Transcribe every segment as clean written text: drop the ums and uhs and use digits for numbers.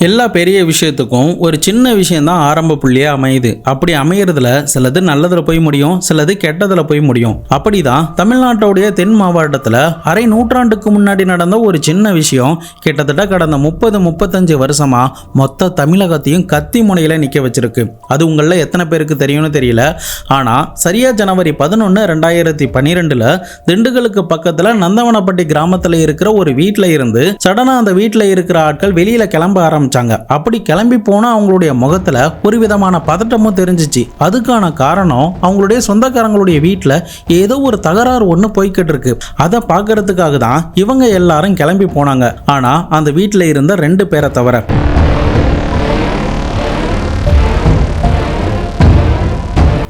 எல்லா பெரிய விஷயத்துக்கும் ஒரு சின்ன விஷயம் தான் ஆரம்ப புள்ளியா அமையுது. அப்படி அமையறதுல சிலது நல்லதுல போய் முடியும், சிலது கெட்டதுல போய் முடியும். அப்படிதான் தமிழ்நாட்டுடைய தென் மாவட்டத்துல அரை நூற்றாண்டுக்கு முன்னாடி நடந்த ஒரு சின்ன விஷயம் கிட்டத்தட்ட கடந்த 30-35 வருஷமா மொத்த தமிழகத்தையும் கத்தி முனையில நிக்க வச்சிருக்கு. அது உங்கள எத்தனை பேருக்கு தெரியும்னு தெரியல. ஆனா சரியா ஜனவரி 11, 2012 திண்டுக்கலுக்கு பக்கத்துல நந்தவனப்பட்டி கிராமத்துல இருக்கிற ஒரு வீட்டுல இருந்து சடனா அந்த வீட்டுல இருக்கிற ஆட்கள் வெளியில கிளம்ப ஆரம்பிச்சாங்க. அப்படி கிளம்பி போனா அவங்களுடைய முகத்துல ஒரு விதமான பதட்டமும் தெரிஞ்சிச்சு. அதுக்கான காரணம் அவங்களுடைய சொந்தக்காரங்களுடைய வீட்டுல ஏதோ ஒரு தகராறு ஒண்ணு போய்கிட்டு இருக்கு. அதை பார்க்கறதுக்காக தான் இவங்க எல்லாரும் கிளம்பி போனாங்க. ஆனா அந்த வீட்டுல இருந்த 2 பேரை தவிர.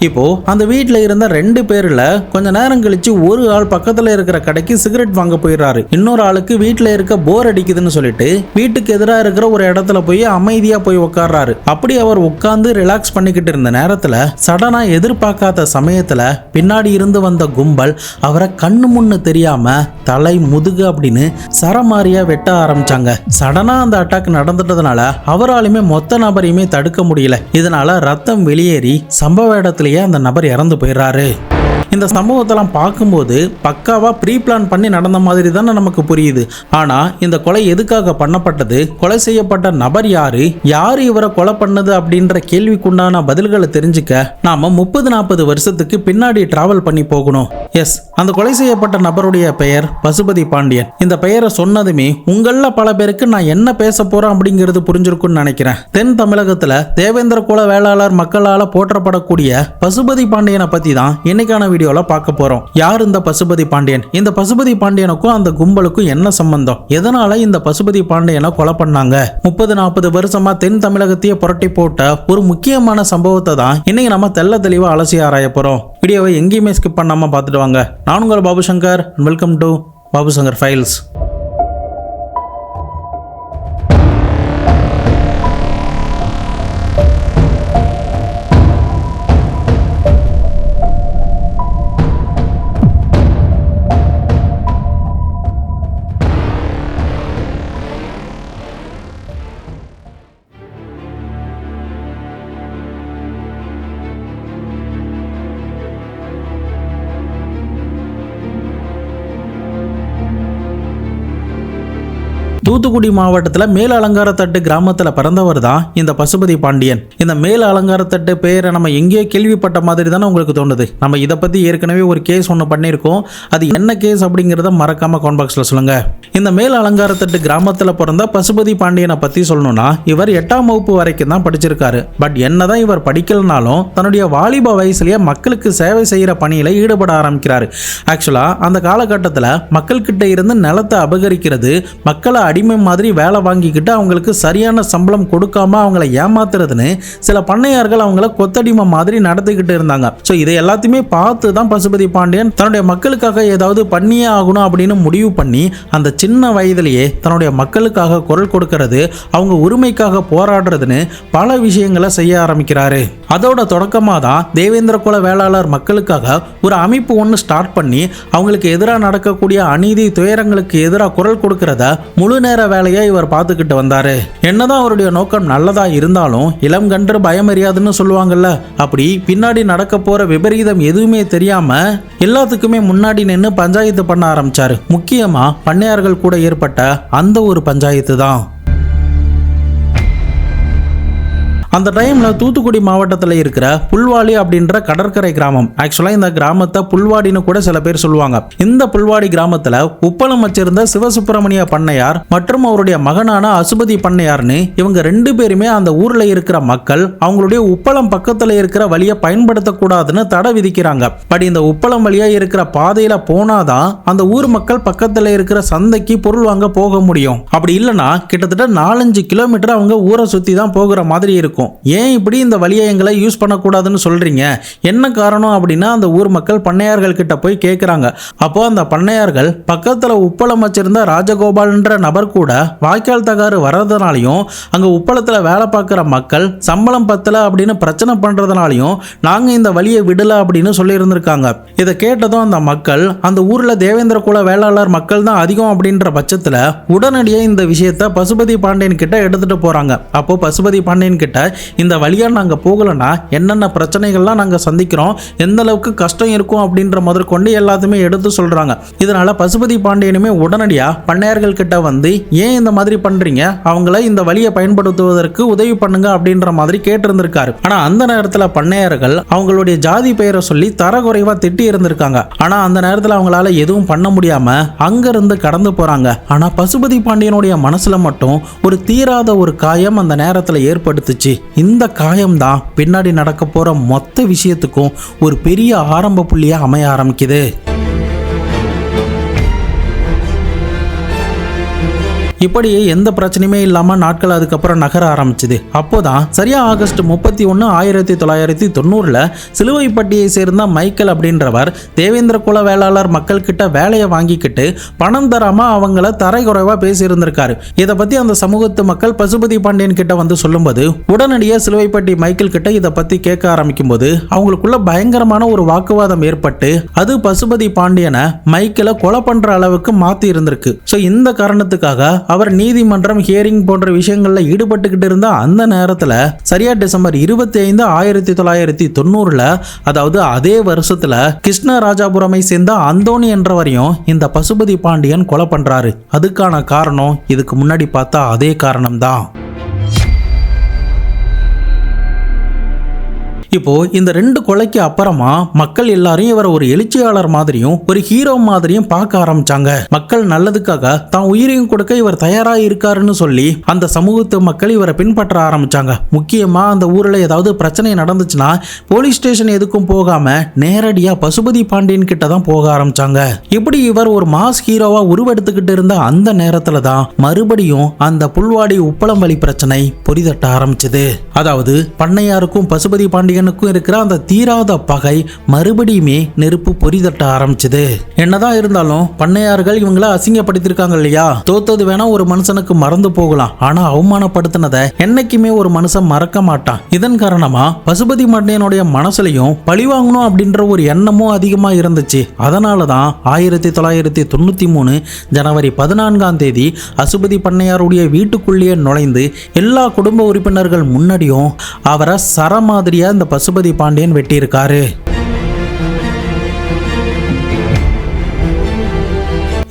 இப்போ அந்த வீட்டில் இருந்த 2 பேர்ல கொஞ்ச நேரம் கழிச்சு ஒரு ஆள் பக்கத்துல இருக்கிற கடைக்கு சிகரெட் வாங்க போயிடுறாரு. இன்னொரு ஆளுக்கு வீட்டில் இருக்க போர் அடிக்குதுன்னு சொல்லிட்டு வீட்டுக்கு எதிராக இருக்கிற ஒரு இடத்துல போய் அமைதியா போய் உட்கார்றாரு. அப்படி அவர் உட்கார்ந்து ரிலாக்ஸ் பண்ணிக்கிட்டு இருந்த நேரத்துல சடனா எதிர்பார்க்காத சமயத்துல பின்னாடி இருந்து வந்த கும்பல் அவரை கண்ணு முன்னு தெரியாம தலை முதுகு அப்படின்னு சரமாரியா வெட்ட ஆரம்பிச்சாங்க. சடனா அந்த அட்டாக் நடந்துட்டதுனால அவராலுமே மொத்த நபரையுமே தடுக்க முடியல. இதனால ரத்தம் வெளியேறி சம்பவ இடத்துல அந்த நபர் இறந்து போயிடுறாரு. இந்த சம்பவத்தெல்லாம் பார்க்கும்போது பக்காவா ப்ரீ பிளான் பண்ணி நடந்த மாதிரி தானே நமக்கு புரியுது. ஆனா இந்த கொலை எதுக்காக பண்ணப்பட்டது, கொலை செய்யப்பட்ட நபர் யாரு, யாரு இவரை கொலை பண்ணது அப்படின்ற கேள்விக்குண்டான பதில்களை தெரிஞ்சுக்க நாம 30-40 வருஷத்துக்கு பின்னாடி டிராவல் பண்ணி போகணும். எஸ், அந்த கொலை செய்யப்பட்ட நபருடைய பெயர் பசுபதி பாண்டியன். இந்த பெயரை சொன்னதுமே உங்கள பல பேருக்கு நான் என்ன பேச போறேன் அப்படிங்கிறது புரிஞ்சிருக்கும்னு நினைக்கிறேன். தென் தமிழகத்துல தேவேந்திர குல வேளாளர் மக்களால போற்றப்படக்கூடிய பசுபதி பாண்டியனை பத்தி தான் இன்னைக்கான வீடியோல பார்க்க போறோம். யார் இந்த பசுபதி பாண்டியன், இந்த பசுபதி பாண்டியனுக்கும் அந்த கும்பலுக்கும் என்ன சம்பந்தம், எதனால இந்த பசுபதி பாண்டியனை கொலை பண்ணாங்க, 30-40 வருஷமா தென் தமிழகத்தையே புரட்டி போட்ட ஒரு முக்கியமான சம்பவத்தை தான் இன்னைக்கு நம்ம தெள்ள தெளிவா அலசி ஆராய போறோம். வீடியோவை எங்கேயுமே ஸ்கிப் பண்ணாம பார்த்துட்டு வாங்க. நான் உங்கள் Babu Shankar. Welcome to Babu Shankar files. Thoothukudi மாவட்டத்தில் மேல் அலங்காரத்தட்டு கிராமத்தில் பிறந்தவர் தான் இந்த பசுபதி பாண்டியன். இந்த மேல் அலங்காரத்தட்டு பேரை நம்ம எங்கேயோ கேள்விப்பட்ட மாதிரி தானே உங்களுக்கு தோணுது. நம்ம இதை பற்றி ஏற்கனவே ஒரு கேஸ் ஒன்று பண்ணியிருக்கோம். அது என்ன கேஸ் அப்படிங்கிறத மறக்காம கமெண்ட் பாக்ஸில் சொல்லுங்க. இந்த மேல் அலங்காரத்தட்டு கிராமத்தில் பிறந்த பசுபதி பாண்டியனை பற்றி சொல்லணும்னா இவர் 8ஆம் வகுப்பு வரைக்கும் தான் படிச்சிருக்காரு. பட் என்னதான் இவர் படிக்கலனாலும் தன்னுடைய வாலிப வயசுலேயே மக்களுக்கு சேவை செய்கிற பணியில் ஈடுபட ஆரம்பிக்கிறாரு. ஆக்சுவலாக அந்த காலகட்டத்தில் மக்கள்கிட்ட இருந்து நிலத்தை அபகரிக்கிறது, மக்களை அடிமை மாதிரி வேலை வாங்கிக்கிட்டு அவங்களுக்கு சரியான சம்பளம் கொடுக்காம அவங்களை ஏமாத்துறதுன்னு சில பண்ணையார்கள் அவங்கள கொத்தடிமை மாதிரி நடத்திக்கிட்டு இருந்தாங்க. ஸோ இதை எல்லாத்தையுமே பார்த்து தான் பசுபதி பாண்டியன் தன்னுடைய மக்களுக்காக ஏதாவது பண்ணியே ஆகணும் அப்படின்னு முடிவு பண்ணி அந்த சின்ன வயதிலேயே தன்னுடைய மக்களுக்காக குரல் கொடுக்கறது, அவங்க உரிமைக்காக போராடுறதுன்னு பல விஷயங்களை செய்ய ஆரம்பிக்கிறாரு. அதோட தொடக்கமாக தான் தேவேந்திர குல வேளாளர் மக்களுக்காக ஒரு அமைப்பு ஒன்று ஸ்டார்ட் பண்ணி அவங்களுக்கு எதிராக நடக்கக்கூடிய அநீதி துயரங்களுக்கு எதிராக குரல் கொடுக்கறத முழு நேர வேலையா இவர் பார்த்துக்கிட்டு வந்தாரு. என்னதான் அவருடைய நோக்கம் நல்லதா இருந்தாலும் இளம் கன்று பயமறியாதுன்னு சொல்லுவாங்கல்ல, அப்படி பின்னாடி நடக்க போற விபரீதம் எதுவுமே தெரியாம எல்லாத்துக்குமே முன்னாடி நின்று பஞ்சாயத்து பண்ண ஆரம்பிச்சாரு. முக்கியமா பண்ணையார்கள் கூட ஏற்பட்ட அந்த ஒரு பஞ்சாயத்து தான். அந்த டைம்ல தூத்துக்குடி மாவட்டத்தில் இருக்கிற புல்வாடி அப்படின்ற கடற்கரை கிராமம், ஆக்சுவலா இந்த கிராமத்தை புல்வாடின்னு கூட சில பேர் சொல்லுவாங்க. இந்த புல்வாடி கிராமத்துல உப்பளம் வச்சிருந்த சிவசுப்பிரமணிய பண்ணையார் மற்றும் அவருடைய மகனான அசுபதி பண்ணையார்னு இவங்க 2 பேருமே அந்த ஊர்ல இருக்கிற மக்கள் அவங்களுடைய உப்பளம் பக்கத்துல இருக்கிற வழியை பயன்படுத்தக்கூடாதுன்னு தடை விதிக்கிறாங்க. பட் இந்த உப்பளம் வழியா இருக்கிற பாதையில போனாதான் அந்த ஊர் மக்கள் பக்கத்துல இருக்கிற சந்தைக்கு பொருள் வாங்க போக முடியும். அப்படி இல்லைன்னா கிட்டத்தட்ட 4-5 கிலோமீட்டர் அவங்க ஊரை சுத்தி தான் போகிற மாதிரி இருக்கும். இருக்கும். ஏன் இப்படி இந்த வழியை எங்களை யூஸ் பண்ணக்கூடாதுன்னு சொல்றீங்க, என்ன காரணம் அப்படின்னா அந்த ஊர் மக்கள் பண்ணையார்கள் கிட்ட போய் கேட்குறாங்க. அப்போ அந்த பண்ணையார்கள் பக்கத்தில் உப்பளம் வச்சிருந்த ராஜகோபால்ன்ற நபர் கூட வாய்க்கால் தகராறு வர்றதுனாலையும் அங்கே உப்பளத்தில் வேலை பார்க்குற மக்கள் சம்பளம் பத்தலை அப்படின்னு பிரச்சனை பண்ணுறதுனாலையும் நாங்கள் இந்த வழியை விடலை அப்படின்னு சொல்லியிருந்திருக்காங்க. இதை கேட்டதும் அந்த மக்கள் அந்த ஊரில் தேவேந்திர குல வேளாளர் மக்கள் தான் அதிகம் அப்படின்ற பட்சத்தில் உடனடியாக இந்த விஷயத்தை பசுபதி பாண்டியன் கிட்ட எடுத்துட்டு போறாங்க. அப்போ பசுபதி பாண்டியன் கிட்ட இந்த வழியா நாங்க போகலன்னா என்னென்ன பிரச்சனைகள்லாம் நாங்க சந்திக்கிறோம், எந்த அளவுக்கு கஷ்டம் இருக்கும் அப்படின்ற முதற்கொண்டு எல்லாத்தையுமே எடுத்து சொல்றாங்க. இதனால பசுபதி பாண்டியனுமே உடனடியா பண்ணையார்கள் கிட்ட வந்து ஏன் இந்த மாதிரி பண்றீங்க, அவங்கள இந்த வழியை பயன்படுத்துவதற்கு உதவி பண்ணுங்க அப்படின்ற மாதிரி கேட்டிருந்திருக்காரு. ஆனா அந்த நேரத்தில் பண்ணையார்கள் அவங்களுடைய ஜாதி பெயரை சொல்லி தரக்குறைவா திட்டி இருந்திருக்காங்க. ஆனா அந்த நேரத்தில் அவங்களால எதுவும் பண்ண முடியாம அங்கிருந்து கடந்து போறாங்க. ஆனா பசுபதி பாண்டியனுடைய மனசுல மட்டும் ஒரு தீராத ஒரு காயம் அந்த நேரத்தில் ஏற்படுத்துச்சு. இந்த காயம் தான் பின்னாடி நடக்க போற மொத்த விஷயத்துக்கும் ஒரு பெரிய ஆரம்ப புள்ளியா அமைய ஆரம்பிக்குது. இப்படியே எந்த பிரச்சனையுமே இல்லாமல் நாட்கள் அதுக்கப்புறம் நகர ஆரம்பிச்சுது. அப்போதான் சரியா ஆகஸ்ட் 31, 1990 சிலுவைப்பட்டியை சேர்ந்த மைக்கேல் அப்படின்றவர் தேவேந்திர குல வேளாளர் மக்கள் கிட்ட வேலையை வாங்கிக்கிட்டு பணம் தராம அவங்கள தரைக்குறைவா பேசியிருந்திருக்காரு. இதை பத்தி அந்த சமூகத்து மக்கள் பசுபதி பாண்டியன் கிட்ட வந்து சொல்லும்போது உடனடியாக சிலுவைப்பட்டி மைக்கேல் கிட்ட இதை பத்தி கேட்க ஆரம்பிக்கும் போது அவங்களுக்குள்ள பயங்கரமான ஒரு வாக்குவாதம் ஏற்பட்டு அது பசுபதி பாண்டியனை மைக்கேலை கொலை பண்ற அளவுக்கு மாத்தி இருந்திருக்கு. ஸோ இந்த காரணத்துக்காக அவர் நீதிமன்றம் ஹியரிங் போன்ற விஷயங்கள்ல ஈடுபட்டுக்கிட்டு இருந்த அந்த நேரத்தில் சரியா டிசம்பர் 25, 1990 அதாவது அதே வருஷத்துல கிருஷ்ணராஜபுரமை சேர்ந்த அந்தோணி என்றவரையும் இந்த பசுபதி பாண்டியன் கொலை பண்றாரு. அதுக்கான காரணம் இதுக்கு முன்னாடி பார்த்தா அதே காரணம் தான். இப்போ இந்த ரெண்டு கொலைக்கு அப்புறமா மக்கள் எல்லாரும் இவரை ஒரு எழுச்சியாளர் மாதிரியும் ஒரு ஹீரோ மாதிரியும் பார்க்க ஆரம்பிச்சாங்க. மக்கள் நல்லதுக்காக தான் உயிரையும் கொடுக்க இவர் தயாரா இருக்காருன்னு சொல்லி அந்த சமூகத்து மக்கள் இவரை பின்பற்ற ஆரம்பிச்சாங்க. முக்கியமா அந்த ஊர்ல ஏதாவது பிரச்சனை நடந்துச்சுன்னா போலீஸ் ஸ்டேஷன் எதுக்கும் போகாம நேரடியா பசுபதி பாண்டியன் கிட்ட தான் போக ஆரம்பிச்சாங்க. இப்படி இவர் ஒரு மாஸ் ஹீரோவா உருவெடுத்துக்கிட்டு இருந்த அந்த நேரத்துல தான் மறுபடியும் அந்த புல்வாடி உப்பளம் வழி பிரச்சனை பொரிதட்ட ஆரம்பிச்சது. அதாவது பண்ணையாருக்கும் பசுபதி பாண்டியன் இருக்கிற அந்த தீராத பகை மறுபடியுமே நெருப்பு பொரிதட்ட ஆரம்பிச்சது. என்னதான் இருந்தாலும் பண்ணையார்கள் இவங்கள அசிங்கப்படுத்திருக்காங்க இல்லையா, தோத்தது வேணா ஒரு மனுஷனுக்கு மறந்து போகலாம், ஆனா அவமானப்படுத்தினதை என்னைக்குமே ஒரு மனுஷன் மறக்க மாட்டான். இதன் காரணமா பசுபதி பாண்டியனுடைய மனசுலையும் பழிவாங்கணும் அப்படின்ற ஒரு எண்ணமும் அதிகமா இருந்துச்சு. அதனாலதான் 1993 ஜனவரி 14 பசுபதி பண்ணையாருடைய வீட்டுக்குள்ளேயே நுழைந்து எல்லா குடும்ப உறுப்பினர்கள் முன்னாடியும் அவரை சர மாதிரியா இந்த பசுபதி பாண்டியன் வெட்டியிருக்காரு.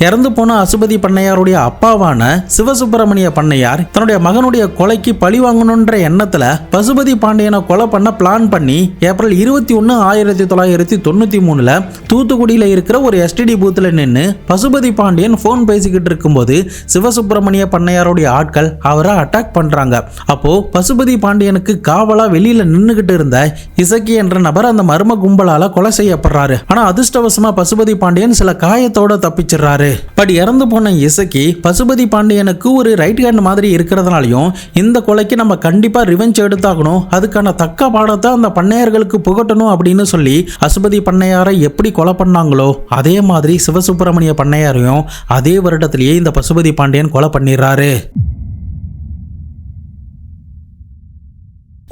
இறந்து போன பசுபதி பண்ணையாருடைய அப்பாவான சிவசுப்பிரமணிய பண்ணையார் தன்னுடைய மகனுடைய கொலைக்கு பழி வாங்கணுன்ற எண்ணத்துல பசுபதி பாண்டியனை கொலை பண்ண பிளான் பண்ணி ஏப்ரல் 21, 1993 தூத்துக்குடியில இருக்கிற ஒரு எஸ்டிடி பூத்துல நின்று பசுபதி பாண்டியன் போன் பேசிக்கிட்டு இருக்கும்போது சிவசுப்பிரமணிய பண்ணையாருடைய ஆட்கள் அவரை அட்டாக் பண்றாங்க. அப்போ பசுபதி பாண்டியனுக்கு காவலா வெளியில நின்னுகிட்டு இருந்த இசக்கி என்ற நபர் அந்த மர்ம கும்பலால கொலை செய்யப்படுறாரு. ஆனா அதிர்ஷ்டவசமா பசுபதி பாண்டியன் சில காயத்தோட தப்பிச்சிடுறாரு. பட் இறந்து போன இசக்கி பசுபதி பாண்டியனுக்கு ஒரு ரைட் ஹேண்ட் மாதிரி இருக்கிறதுனாலையும் இந்த கொலைக்கு நம்ம கண்டிப்பா ரிவெஞ்ச் எடுத்தாகணும், அதுக்கான தக்க பாடத்தை அந்த பண்ணையார்களுக்கு புகட்டணும் அப்படின்னு சொல்லி பசுபதி பண்ணையாரை எப்படி கொலை பண்ணாங்களோ அதே மாதிரி சிவசுப்பிரமணிய பண்ணையாரையும் அதே வருடத்திலேயே இந்த பசுபதி பாண்டியன் கொலை பண்ணிடுறாரு.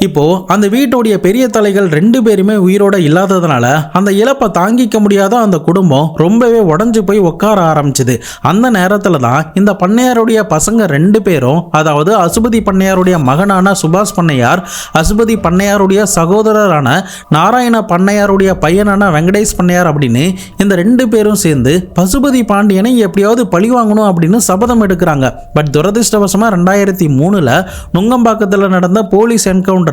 இப்போ அந்த வீட்டுடைய பெரிய தலைகள் 2 பேருமே உயிரோட இல்லாததுனால அந்த இழப்பை தாங்கிக்க முடியாத அந்த குடும்பம் ரொம்பவே உடஞ்சு போய் உட்கார ஆரம்பிச்சது. அந்த நேரத்துல தான் இந்த பண்ணையாருடைய பசங்க 2 பேரும், அதாவது பசுபதி பண்ணையாருடைய மகனான சுபாஷ் பண்ணையார், பசுபதி பண்ணையாருடைய சகோதரரான நாராயண பண்ணையாருடைய பையனான வெங்கடேஷ் பண்ணையார் அப்படின்னு இந்த 2 பேரும் சேர்ந்து பசுபதி பாண்டியனை எப்படியாவது பழி வாங்கணும் அப்படின்னு சபதம் எடுக்கிறாங்க. பட் துரதிருஷ்டவசமா 2003 நுங்கம்பாக்கத்தில் நடந்த போலீஸ் என்கவுண்டர்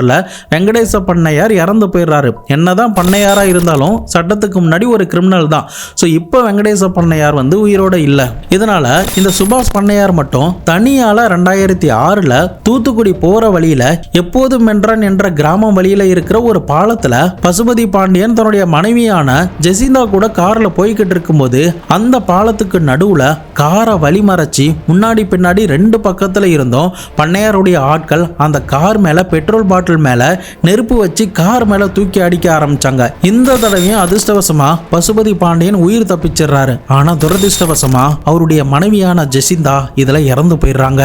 வெங்கடேச பண்ணையார் இறந்து போயிடுறாரு. என்னதான் பண்ணையாரா இருந்தாலும் சட்டத்துக்கு முன்னாடி ஒரு கிரிமினல் தான். ஸோ இப்போ வெங்கடேச பண்ணையார் உயிரோட இல்லை. இதனால இந்த சுபாஷ் பண்ணையார் மட்டும் தனியால 2006 தூத்துக்குடி போற வழியில எப்போதும் மென்றான் என்ற கிராமம் வழியில இருக்கிற ஒரு பாலத்துல பசுபதி பாண்டியன் தன்னுடைய மனைவியான ஜெசிந்தா கூட கார்ல போய்கிட்டு இருக்கும்போது அந்த பாலத்துக்கு நடுவுல காரை வழிமறைச்சி முன்னாடி பின்னாடி 2 பக்கத்துல இருந்தோம் பண்ணையாருடைய ஆட்கள் அந்த கார் மேல பெட்ரோல் பாட்டில் பாட்டில் மேல நெருப்பு வச்சு கார் மேல தூக்கி அடிக்க ஆரம்பிச்சாங்க. இந்த தடவையும் அதிர்ஷ்டவசமா பசுபதி பாண்டியன் உயிர் தப்பிச்சிடுறாரு. ஆனா துரதிர்ஷ்டவசமா அவருடைய மனைவியான ஜெசிந்தா இதுல இறந்து போயிடுறாங்க.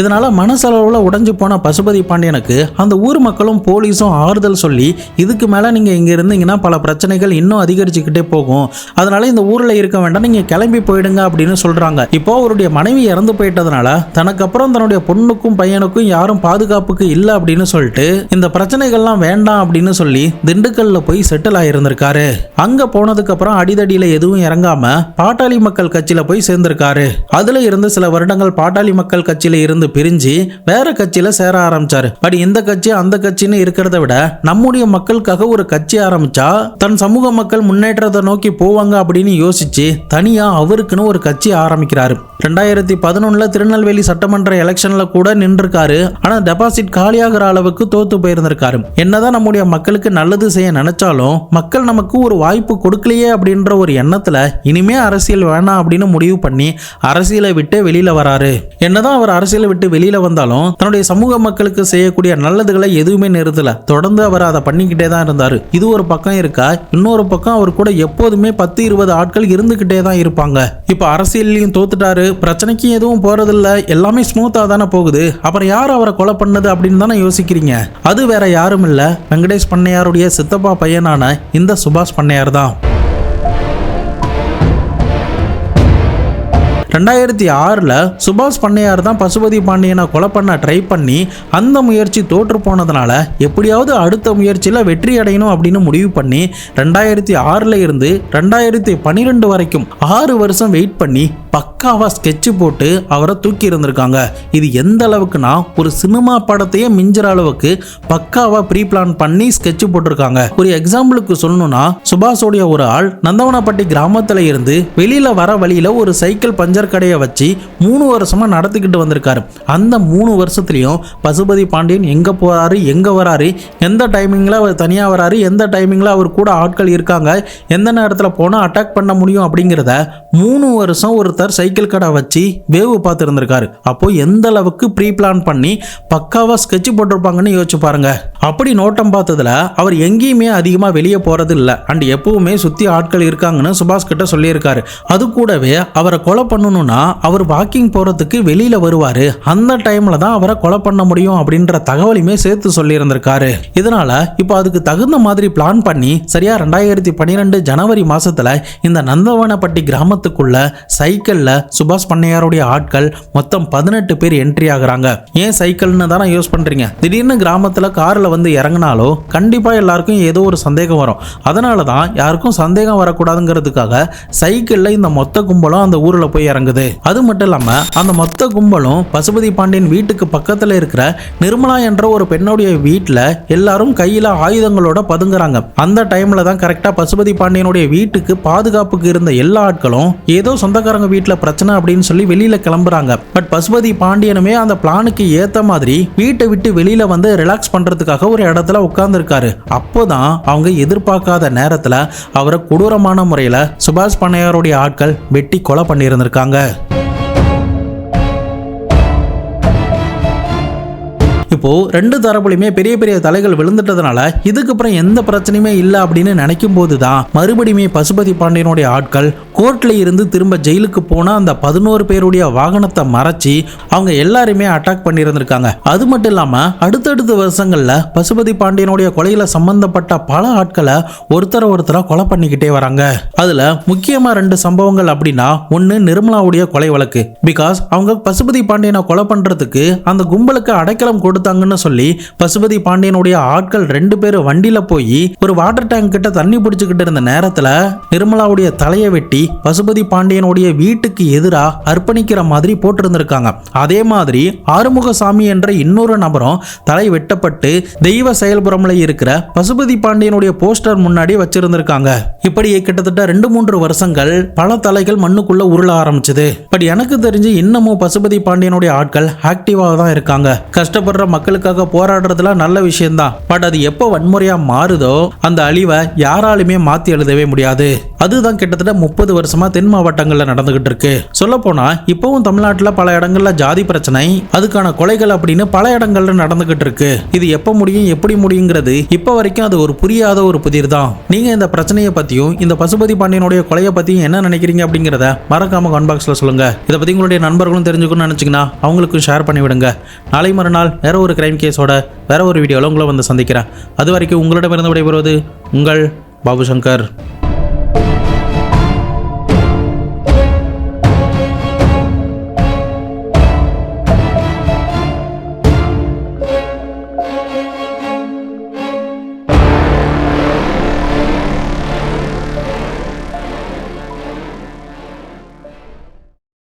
இதனால மனசளவுல உடைஞ்சு போன பசுபதி பாண்டியனுக்கு அந்த ஊர் மக்களும் போலீஸும் ஆறுதல் சொல்லி, இதுக்கு மேல நீங்க இங்க இருந்தீங்கன்னா பல பிரச்சனைகள் இன்னும் அதிகரிச்சுக்கிட்டே போகும், அதனால இந்த ஊர்ல இருக்க வேண்டாம், நீங்க கிளம்பி போயிடுங்க அப்படின்னு சொல்றாங்க. இப்போ அவருடைய மனைவி இறந்து போயிட்டதுனால தனக்கு அப்புறம் தன்னுடைய பொண்ணுக்கும் பையனுக்கும் யாரும் பாதுகாப்புக்கு இல்லை அப்படின்னு சொல்லிட்டு இந்த பிரச்சனைகள்லாம் வேண்டாம் அப்படின்னு சொல்லி திண்டுக்கல்ல போய் செட்டில் ஆயிருந்திருக்காரு. அங்க போனதுக்கு அப்புறம் அடிதடியில எதுவும் இறங்காம பாட்டாளி மக்கள் கட்சியில போய் சேர்ந்திருக்காரு. அதுல இருந்து சில வருடங்கள் பாட்டாளி மக்கள் கட்சியில இருந்து பிரிஞ்சு வேற கட்சியில சேர ஆரம்பிச்சாரு. பட் இந்த கட்சி அந்த கட்சின்னு இருக்கிறத விட நம்முடைய மக்களுக்காக ஒரு கட்சி ஆரம்பிச்சா தன் சமூக மக்கள் முன்னேற்றத்தை நோக்கி போவாங்க அப்படின்னு யோசிச்சு தனியா அவருக்குன்னு ஒரு கட்சி ஆரம்பிக்கிறாரு. 2011 திருநெல்வேலி சட்டமன்ற எலெக்ஷன்ல கூட நின்றுருக்காரு. ஆனா டெபாசிட் காலியாகிற அளவுக்கு தோத்து போயிருந்திருக்காரு. என்னதான் நம்முடைய மக்களுக்கு நல்லது செய்ய நினைச்சாலும் மக்கள் நமக்கு ஒரு வாய்ப்பு கொடுக்கலையே அப்படின்ற ஒரு எண்ணத்துல இனிமே அரசியல் வேணாம் அப்படின்னு முடிவு பண்ணி அரசியலை விட்டு வெளியில வராரு. என்னதான் அவர் அரசியலை விட்டு வெளியில வந்தாலும் தன்னுடைய சமூக மக்களுக்கு செய்யக்கூடிய நல்லதுகளை எதுவுமே நிறுத்தல. தொடர்ந்து அவர் அதை பண்ணிக்கிட்டே தான் இருந்தாரு. இது ஒரு பக்கம் இருக்கா, இன்னொரு பக்கம் அவர் கூட எப்போதுமே 10-20 ஆட்கள் இருந்துகிட்டே தான் இருப்பாங்க. இப்ப அரசியலையும் தோத்துட்டாரு, பிரச்சனைக்கு எதுவும் போறதில்ல, எல்லாமே ஸ்மூத்தா தானே போகுது. அப்புறம் யார் அவரை கொலை பண்ணது அப்படின்னு தானே யோசிக்கிறீங்க. அது வேற யாரும் இல்ல, வெங்கடேஷ் பண்ணையாருடைய சித்தப்பா பையனான இந்த சுபாஷ் பண்ணையார் தான். 2006 சுபாஷ் பண்ணையார் தான் பசுபதி பாண்டியனை கொலை பண்ண ட்ரை பண்ணி அந்த முயற்சி தோற்று போனதுனால எப்படியாவது அடுத்த முயற்சியில் வெற்றி அடையணும் அப்படின்னு முடிவு பண்ணி 2006 இருந்து 2012 வரைக்கும் 6 வருஷம் வெயிட் பண்ணி பக்காவா ஸ்கெட்ச் போட்டு அவரை தூக்கி இருந்திருக்காங்க. இது எந்த அளவுக்குன்னா ஒரு சினிமா படத்தையே மிஞ்சுற அளவுக்கு பக்காவா ப்ரீ பிளான் பண்ணி ஸ்கெட்ச் போட்டிருக்காங்க. ஒரு எக்ஸாம்பிளுக்கு சொல்லணும்னா சுபாஷோடைய ஒரு ஆள் நந்தவனப்பட்டி கிராமத்துல இருந்து வெளியில வர வழியில ஒரு சைக்கிள் பஞ்சர் கடையை வச்சு 3 வருஷமா நடத்திக்கிட்டு வந்திருக்காரு. அந்த 3 வருஷத்துலயும் பசுபதி பாண்டியன் எங்க போறாரு, எங்க வராரு, எந்த டைமிங்ல அவர் தனியா வராரு, எந்த டைமிங்ல அவர் கூட ஆட்கள் இருக்காங்க, எந்த நேரத்தில் போனா அட்டாக் பண்ண முடியும் அப்படிங்கிறத 3 வருஷம் ஒருத்தர் சைக்கிள் கடை வச்சு வேவு பார்த்து இருந்திருக்காரு. அப்போ எந்த அளவுக்கு ப்ரீ பிளான் பண்ணி பக்காவா ஸ்கெட்ச் போட்டிருப்பாங்கன்னு யோசிச்சு பாருங்க. அப்படி நோட்டம் பார்த்ததுல அவர் எங்கேயுமே அதிகமா வெளியே போறது இல்லை. அண்ட் எப்பவுமே சுத்தி ஆட்கள் இருக்காங்கன்னு சுபாஷ் கிட்ட சொல்லியிருக்காரு. அது கூடவே அவரை கொலை பண்ணணும்னா அவர் வாக்கிங் போறதுக்கு வெளியில வருவாரு, அந்த டைம்ல தான் அவரை கொலை பண்ண முடியும் அப்படின்ற தகவலையுமே சேர்த்து சொல்லி இருந்திருக்காரு. இதனால இப்போ அதுக்கு தகுந்த மாதிரி பிளான் பண்ணி சரியா 2012 ஜனவரி மாசத்துல இந்த நந்தவனப்பட்டி கிராமத்துக்குள்ள சைக்கிள்ல சுபாஷ் பண்ணையாருடைய ஆட்கள் மொத்தம் 18 பேர் என்ட்ரி ஆகுறாங்க. ஏன் சைக்கிள்னு தானே யூஸ் பண்றீங்க, திடீர்னு கிராமத்துல கார்ல வந்து இறங்கினாலோ கண்டிப்பா எல்லாருக்கும் ஏதோ ஒரு சந்தேகம் வரும். அதனாலதான் யாருக்கும் சந்தேகம் வரக்கூடாதுங்கிறதுக்காக சைக்கிள்ல இந்த மொத்த கும்பலும் அந்த ஊர்ல போய் இறங்குது. அது மட்டும் இல்லாம அந்த மொத்த கும்பலும் பசுபதி பாண்டியன் வீட்டுக்கு பக்கத்துல இருக்கிற நிர்மலா என்ற ஒரு பெண்ணுடைய வீட்டுல எல்லாரும் கையில ஆயுதங்களோட பதுங்குறாங்க. அந்த டைம்ல தான் கரெக்டா பசுபதி பாண்டியனுடைய வீட்டுக்கு பாதுகாப்புக்கு இருந்த எல்லா ஆட்களும் ஏதோ சொந்தக்காரங்க வீட்டுல பிரச்சனை அப்படின்னு சொல்லி வெளியில கிளம்புறாங்க. பட் பசுபதி பாண்டியனுமே அந்த பிளானுக்கு ஏத்த மாதிரி வீட்டை விட்டு வெளியில வந்து ரிலாக்ஸ் பண்றதுக்காக ஒரு இடத்துல உட்கார்ந்து இருக்காரு. அப்போதான் அவங்க எதிர்பார்க்காத நேரத்துல அவரை கொடூரமான முறையில சுபாஷ் பண்ணையாருடைய ஆட்கள் வெட்டி கொலை பண்ணி இருந்திருக்காங்க. இப்போ ரெண்டு தரப்புலையுமே பெரிய பெரிய தலைகள் விழுந்துட்டதுனால இதுக்கப்புறம் எந்த பிரச்சனையுமே இல்லை அப்படின்னு நினைக்கும் போதுதான் மறுபடியுமே பசுபதி பாண்டியனுடைய ஆட்கள் கோர்ட்ல இருந்து திரும்ப ஜெயிலுக்கு போன அந்த 11 பேருடைய வாகனத்தை மறைச்சி அவங்க எல்லாருமே அட்டாக் பண்ணி இருந்திருக்காங்க. அது மட்டும் இல்லாம அடுத்தடுத்த வருஷங்கள்ல பசுபதி பாண்டியனுடைய கொலையில சம்பந்தப்பட்ட பல ஆட்களை ஒருத்தரை கொலை பண்ணிக்கிட்டே வராங்க. அதுல முக்கியமா 2 சம்பவங்கள் அப்படின்னா, ஒன்னு நிர்மலாவுடைய கொலை வழக்கு. பிகாஸ் அவங்க பசுபதி பாண்டியனை கொலை பண்றதுக்கு அந்த கும்பலுக்கு அடைக்கலம் கொடுத்தாங்கன்னு சொல்லி பசுபதி பாண்டியனுடைய ஆட்கள் 2 பேர் வண்டியில போய் ஒரு வாட்டர் டேங்க் கிட்ட தண்ணி பிடிச்சுக்கிட்டு இருந்த நேரத்துல நிர்மலாவுடைய தலையை வெட்டி பசுபதி பாண்டியனுடைய வீட்டுக்கு எதிரா அர்ப்பணிக்கிற மாதிரி போட்டிருந்திருக்காங்க. அதே மாதிரி ஆறுமுகசாமி என்ற இன்னொரு நபரும் தலை வெட்டப்பட்டு தெய்வ செயல்புறம்ல இருக்கிற பசுபதி பாண்டியனுடைய போஸ்டர் முன்னாடி வச்சிருந்திருக்காங்க. இப்படி கிட்டத்தட்ட 2-3 வருஷங்கள் பல தலைகள் மண்ணுக்குள்ள உருள ஆரம்பிச்சது. பட் எனக்கு தெரிஞ்சு இன்னமும் பசுபதி பாண்டியனுடைய ஆட்கள் ஆக்டிவாக தான் இருக்காங்க. கஷ்டப்படுற மக்களுக்காக போராடுறதுலாம் நல்ல விஷயம்தான். பட் அது எப்போ வன்முறையா மாறுதோ அந்த அழிவை யாராலுமே மாத்தி எழுதவே முடியாது. அதுதான் கிட்டத்தட்ட 30 வருஷமா தென் மாவட்டங்கள்ல நடந்துகிட்டு இருக்கு. சொல்ல போனா இப்பவும் தமிழ்நாட்டுல பல இடங்கள்ல ஜாதி பிரச்சனை, அதுக்கான கொலைகள் அப்படின்னு பல இடங்கள்ல நடந்துகிட்டு இருக்கு. இது எப்ப முடியும் எப்படி முடியுங்கிறது இப்ப வரைக்கும் அது ஒரு புரியாத ஒரு புதிர் தான். நீங்க இந்த பிரச்சனையை பத்தியும் இந்த பசுபதி பாண்டியனுடைய கொலையை பத்தியும் என்ன நினைக்கிறீங்க அப்படிங்கிறத மறக்காம கமெண்ட் பாக்ஸ்ல சொல்லுங்க. இதை பத்தி உங்களுடைய நண்பர்களும் தெரிஞ்சுக்கணும்னு நினைச்சீங்கன்னா அவங்களுக்கும் ஷேர் பண்ணி விடுங்க. நாளை மறுநாள் வேற ஒரு கிரைம் கேஸோட வேற ஒரு வீடியோல உங்களை வந்து சந்திக்கிறேன். அது வரைக்கும் உங்களிடமிருந்து விடைபெறுவது உங்கள் பாபு சங்கர்.